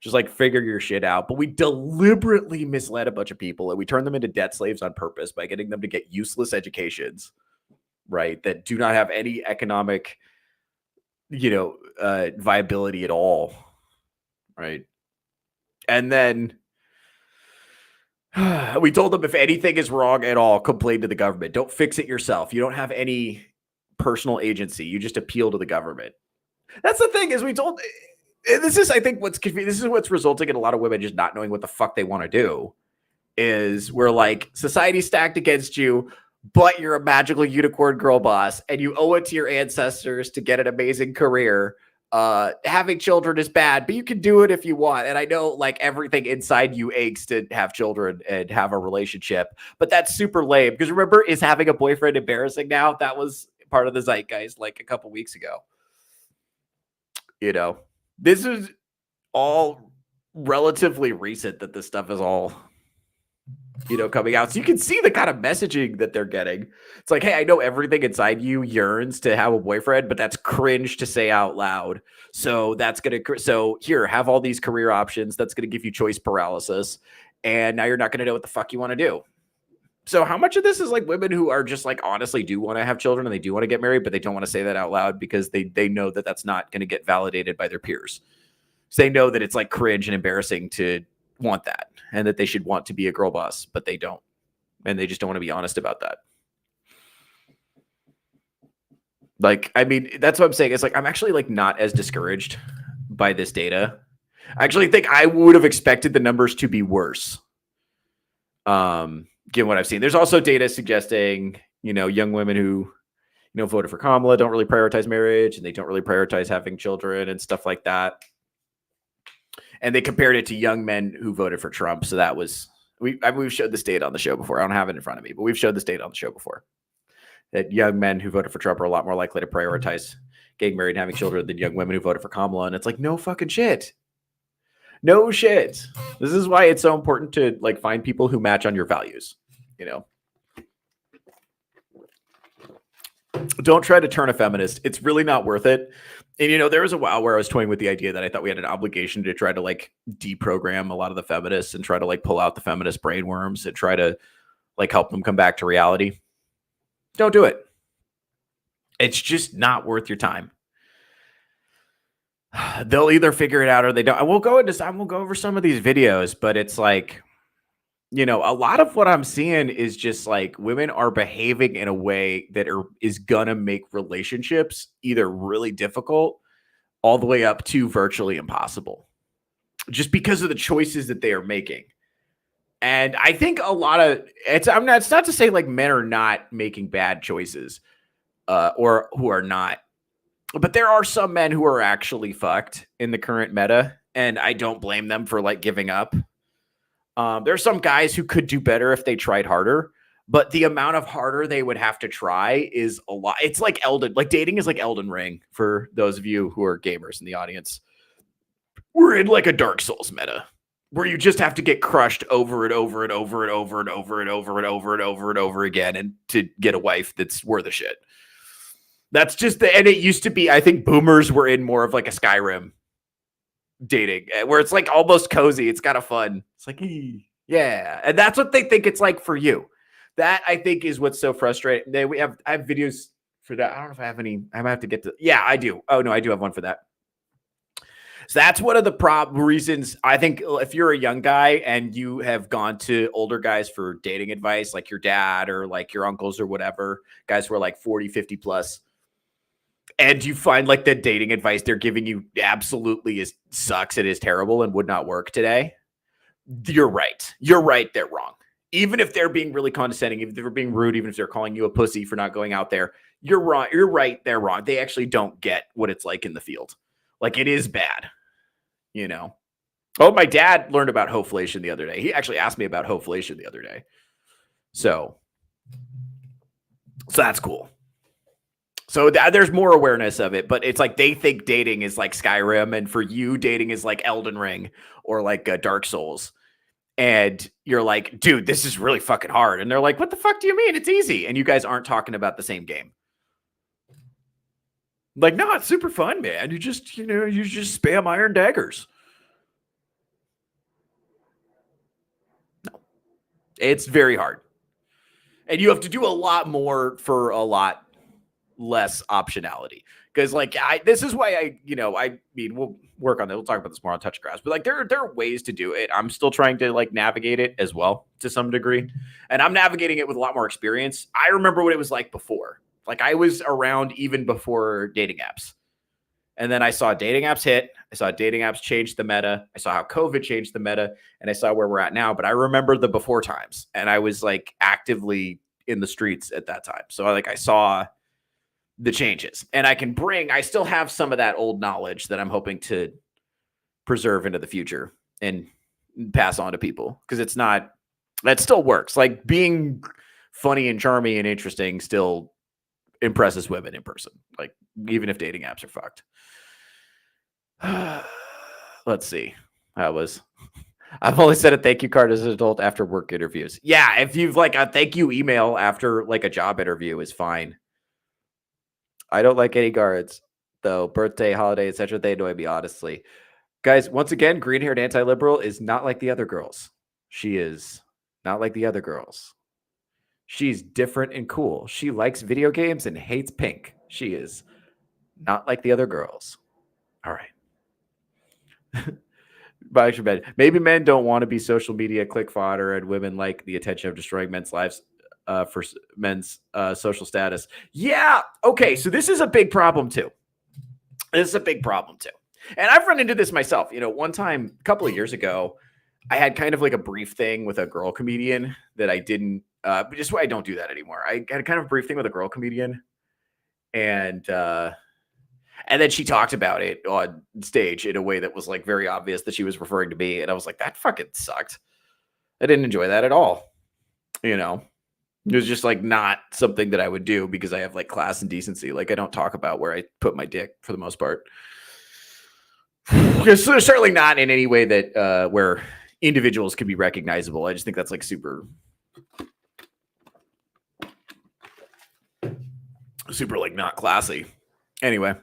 [SPEAKER 1] Just like figure your shit out. But we deliberately misled a bunch of people and we turned them into debt slaves on purpose by getting them to get useless educations, right? That do not have any economic, viability at all, right? And then we told them if anything is wrong at all, complain to the government. Don't fix it yourself. You don't have any personal agency. You just appeal to the government. That's the thing is we told this is, I think, what's confusing. This is what's resulting in a lot of women just not knowing what the fuck they want to do. Is we're like society's stacked against you, but you're a magical unicorn girl boss, and you owe it to your ancestors to get an amazing career. Having children is bad, but you can do it if you want. And I know like everything inside you aches to have children and have a relationship, but that's super lame. Because remember, is having a boyfriend embarrassing now? That was part of the zeitgeist like a couple weeks ago. This is all relatively recent that this stuff is all, coming out. So you can see the kind of messaging that they're getting. It's like, hey, I know everything inside you yearns to have a boyfriend, but that's cringe to say out loud. So here, have all these career options. That's going to give you choice paralysis. And now you're not going to know what the fuck you want to do. So how much of this is like women who are just like honestly do want to have children and they do want to get married, but they don't want to say that out loud because they know that that's not going to get validated by their peers. So they know that it's like cringe and embarrassing to want that and that they should want to be a girl boss, but they don't. And they just don't want to be honest about that. Like, I mean, that's what I'm saying. It's like, I'm actually like not as discouraged by this data. I actually think I would have expected the numbers to be worse. Given what I've seen. There's also data suggesting, young women who, voted for Kamala don't really prioritize marriage and they don't really prioritize having children and stuff like that. And they compared it to young men who voted for Trump. So that was, we've showed this data on the show before. I don't have it in front of me, but we've showed this data on the show before. That young men who voted for Trump are a lot more likely to prioritize getting married and having children than young women who voted for Kamala. And it's like, no fucking shit. No shit. This is why it's so important to like find people who match on your values, Don't try to turn a feminist. It's really not worth it. And, there was a while where I was toying with the idea that I thought we had an obligation to try to like deprogram a lot of the feminists and try to like pull out the feminist brainworms and try to like help them come back to reality. Don't do it. It's just not worth your time. They'll either figure it out or they don't. We'll go over some of these videos, but it's like, a lot of what I'm seeing is just like women are behaving in a way that is gonna make relationships either really difficult all the way up to virtually impossible just because of the choices that they are making. And I think a lot of it's not to say like men are not making bad choices or who are not, but there are some men who are actually fucked in the current meta. And I don't blame them for like giving up. There are some guys who could do better if they tried harder, but the amount of harder they would have to try is a lot. It's like dating is like Elden Ring for those of you who are gamers in the audience. We're in like a Dark Souls meta where you just have to get crushed over and over and over and over and over and over and over and over and over again and to get a wife that's worth a shit. That's just and it used to be, I think boomers were in more of like a Skyrim dating where it's like almost cozy. It's kind of fun. It's like, yeah. And that's what they think it's like for you. That I think is what's so frustrating. I have videos for that. I don't know if I have any. I might have to get to. Yeah, I do. Oh no, I do have one for that. So that's one of the reasons I think if you're a young guy and you have gone to older guys for dating advice, like your dad or like your uncles or whatever, guys who are like 40, 50 plus, and you find like the dating advice they're giving you absolutely sucks, it is terrible and would not work today. You're right. You're right. They're wrong. Even if they're being really condescending, even if they're being rude, even if they're calling you a pussy for not going out there, you're wrong. You're right. They're wrong. They actually don't get what it's like in the field. Like it is bad, you know? Oh, my dad learned about hoflation the other day. He actually asked me about hoflation the other day. So that's cool. So there's more awareness of it, but it's like they think dating is like Skyrim, and for you, dating is like Elden Ring or like Dark Souls. And you're like, dude, this is really fucking hard. And they're like, what the fuck do you mean? It's easy. And you guys aren't talking about the same game. Like, no, it's super fun, man. You just spam iron daggers. No, it's very hard. And you have to do a lot more for a lot less optionality. Because like this is why I mean, we'll work on that. We'll talk about this more on Touch Grass. But like there are ways to do it. I'm still trying to like navigate it as well to some degree. And I'm navigating it with a lot more experience. I remember what it was like before. Like I was around even before dating apps. And then I saw dating apps hit. I saw dating apps change the meta. I saw how COVID changed the meta. And I saw where we're at now. But I remember the before times. And I was like actively in the streets at that time. So I saw the changes, and I still have some of that old knowledge that I'm hoping to preserve into the future and pass on to people. Cause that still works. Like being funny and charming and interesting still impresses women in person. Like even if dating apps are fucked. Let's see. I've only sent a thank you card as an adult after work interviews. Yeah. If you've like a thank you email after like a job interview is fine. I don't like any guards, though. Birthday, holiday, etc. They annoy me, honestly. Guys, once again, green-haired anti-liberal is not like the other girls. She is not like the other girls. She's different and cool. She likes video games and hates pink. She is not like the other girls. All right. By extra bed. Maybe men don't want to be social media click fodder, and women like the attention of destroying men's lives. For men's social status. Yeah. Okay. So this is a big problem too. And I've run into this myself. One time, a couple of years ago, I had kind of like a brief thing with a girl comedian that I didn't, just why I don't do that anymore. I had a kind of brief thing with a girl comedian, and then she talked about it on stage in a way that was like very obvious that she was referring to me. And I was like, that fucking sucked. I didn't enjoy that at all. It was just like not something that I would do because I have like class and decency. Like I don't talk about where I put my dick for the most part. It's certainly not in any way that where individuals can be recognizable. I just think that's like super like not classy. Anyway.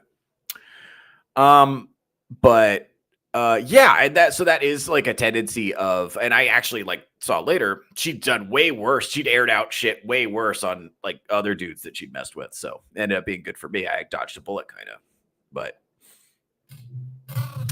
[SPEAKER 1] But yeah, and that is like a tendency of, and I actually like saw later, she'd done way worse. She'd aired out shit way worse on like other dudes that she'd messed with. So it ended up being good for me. I dodged a bullet kind of, but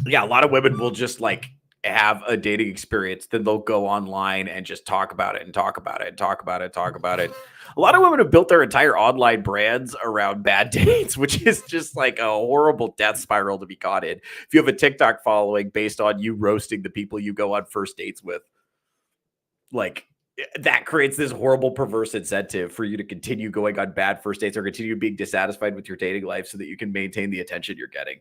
[SPEAKER 1] yeah, a lot of women will just like have a dating experience. Then they'll go online and just talk about it and talk about it and talk about it, talk about it. A lot of women have built their entire online brands around bad dates, which is just like a horrible death spiral to be caught in. If you have a TikTok following based on you roasting the people you go on first dates with, like that creates this horrible perverse incentive for you to continue going on bad first dates or continue being dissatisfied with your dating life so that you can maintain the attention you're getting.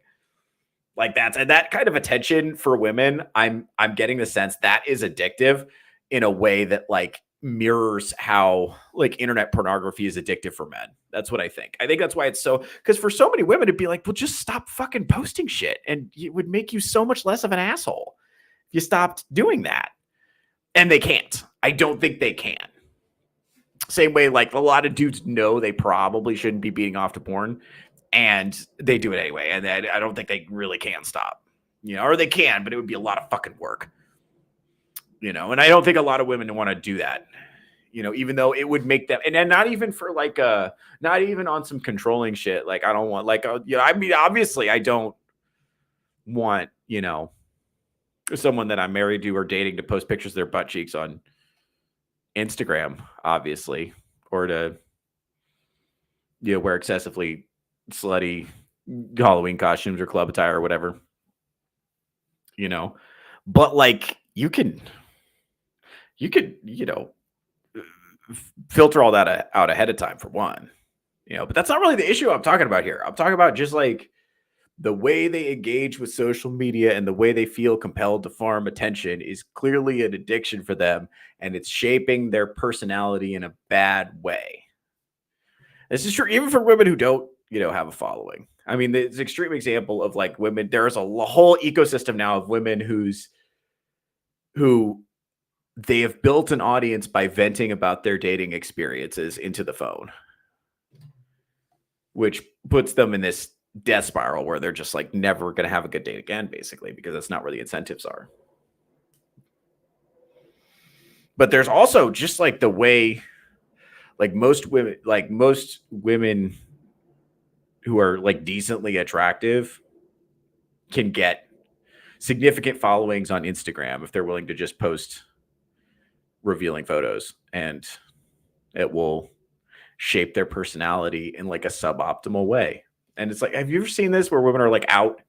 [SPEAKER 1] Like that kind of attention for women, I'm getting the sense that is addictive in a way that like mirrors how like internet pornography is addictive for men. That's what I think. I think that's why it's so, because for so many women it'd be like, well, just stop fucking posting shit and it would make you so much less of an asshole if you stopped doing that. And they can't. I don't think they can. Same way, like a lot of dudes know they probably shouldn't be beating off to porn, and they do it anyway. And I don't think they really can stop, or they can, but it would be a lot of fucking work, and I don't think a lot of women want to do that, even though it would make them, and then not even for like not even on some controlling shit. Like I don't want like, I mean, obviously I don't want you know, someone that I'm married to or dating to post pictures of their butt cheeks on Instagram, obviously, or to, wear excessively slutty Halloween costumes or club attire or whatever, but like you could, filter all that out ahead of time for one, but that's not really the issue I'm talking about here. I'm talking about just like the way they engage with social media and the way they feel compelled to farm attention is clearly an addiction for them, and it's shaping their personality in a bad way. This is true even for women who don't, have a following. I mean, it's an extreme example of like women. There's a whole ecosystem now of women who they have built an audience by venting about their dating experiences into the phone, which puts them in this death spiral where they're just like never going to have a good date again, basically, because that's not where the incentives are. But there's also just like the way, like most women who are like decently attractive can get significant followings on Instagram if they're willing to just post revealing photos, and it will shape their personality in like a suboptimal way. And it's like, have you ever seen this where women are like out